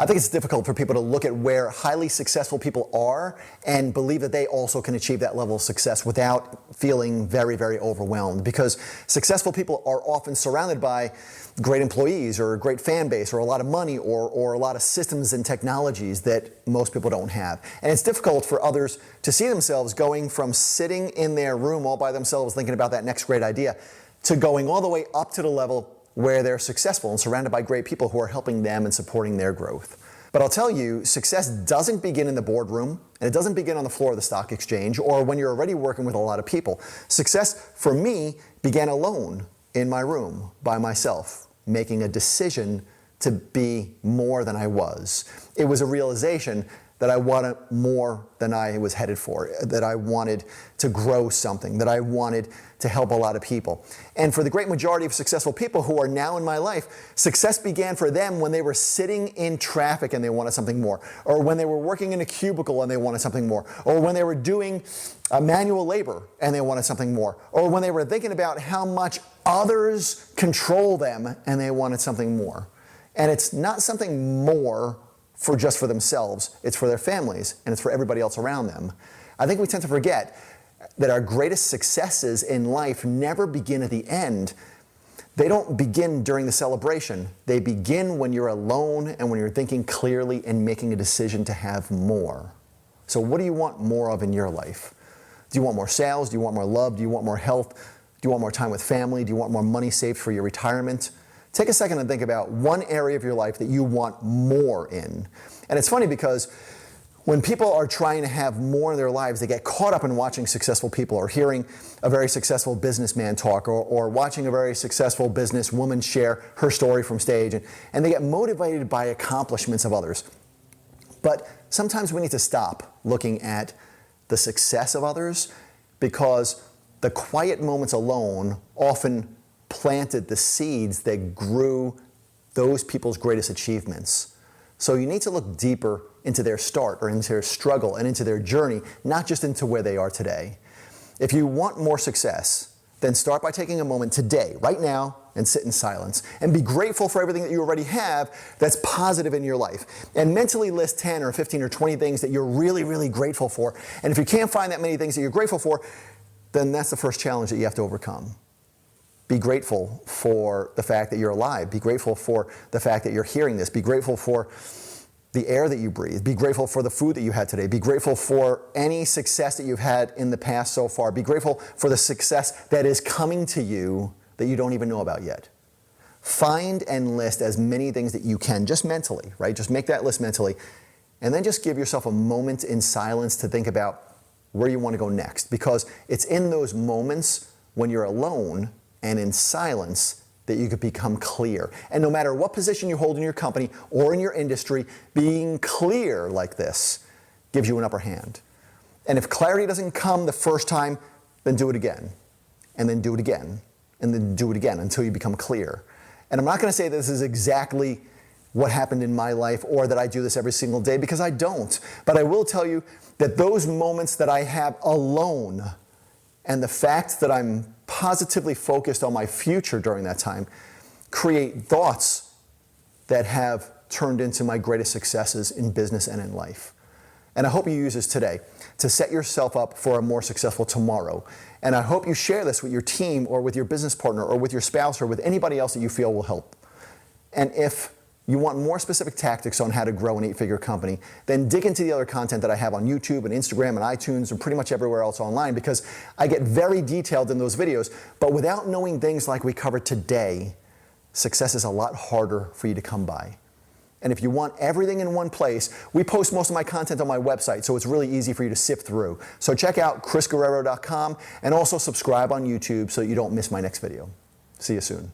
I think it's difficult for people to look at where highly successful people are and believe that they also can achieve that level of success without feeling very, very overwhelmed, because successful people are often surrounded by great employees or a great fan base or a lot of money or a lot of systems and technologies that most people don't have. And it's difficult for others to see themselves going from sitting in their room all by themselves thinking about that next great idea to going all the way up to the level where they're successful and surrounded by great people who are helping them and supporting their growth. But I'll tell you, success doesn't begin in the boardroom, and it doesn't begin on the floor of the stock exchange or when you're already working with a lot of people. Success, for me, began alone in my room by myself, making a decision to be more than I was. It was a realization that I wanted more than I was headed for, that I wanted to grow something, that I wanted to help a lot of people. And for the great majority of successful people who are now in my life, success began for them when they were sitting in traffic and they wanted something more, or when they were working in a cubicle and they wanted something more, or when they were doing manual labor and they wanted something more, or when they were thinking about how much others control them and they wanted something more. And it's not something more for themselves, it's for their families, and it's for everybody else around them. I think we tend to forget that our greatest successes in life never begin at the end. They don't begin during the celebration. They begin when you're alone and when you're thinking clearly and making a decision to have more. So what do you want more of in your life? Do you want more sales? Do you want more love? Do you want more health? Do you want more time with family? Do you want more money saved for your retirement? Take a second and think about one area of your life that you want more in. And it's funny because when people are trying to have more in their lives, they get caught up in watching successful people or hearing a very successful businessman talk or watching a very successful businesswoman share her story from stage. And they get motivated by accomplishments of others. But sometimes we need to stop looking at the success of others, because the quiet moments alone often planted the seeds that grew those people's greatest achievements. So you need to look deeper into their start or into their struggle and into their journey, not just into where they are today. If you want more success, then start by taking a moment today, right now, and sit in silence and be grateful for everything that you already have that's positive in your life. And mentally list 10 or 15 or 20 things that you're really, really grateful for. And if you can't find that many things that you're grateful for, then that's the first challenge that you have to overcome. Be grateful for the fact that you're alive. Be grateful for the fact that you're hearing this. Be grateful for the air that you breathe. Be grateful for the food that you had today. Be grateful for any success that you've had in the past so far. Be grateful for the success that is coming to you that you don't even know about yet. Find and list as many things that you can, just mentally, right? Just make that list mentally. And then just give yourself a moment in silence to think about where you want to go next. Because it's in those moments when you're alone and in silence that you could become clear. And no matter what position you hold in your company or in your industry, being clear like this gives you an upper hand. And if clarity doesn't come the first time, then do it again, and then do it again, and then do it again until you become clear. And I'm not going to say this is exactly what happened in my life or that I do this every single day, because I don't. But I will tell you that those moments that I have alone and the fact that I'm positively focused on my future during that time create thoughts that have turned into my greatest successes in business and in life. And I hope you use this today to set yourself up for a more successful tomorrow. And I hope you share this with your team or with your business partner or with your spouse or with anybody else that you feel will help. And if you want more specific tactics on how to grow an 8-figure company, then dig into the other content that I have on YouTube and Instagram and iTunes and pretty much everywhere else online, because I get very detailed in those videos. But without knowing things like we covered today, success is a lot harder for you to come by. And if you want everything in one place, we post most of my content on my website, so it's really easy for you to sift through. So check out chrisguerriero.com and also subscribe on YouTube so you don't miss my next video. See you soon.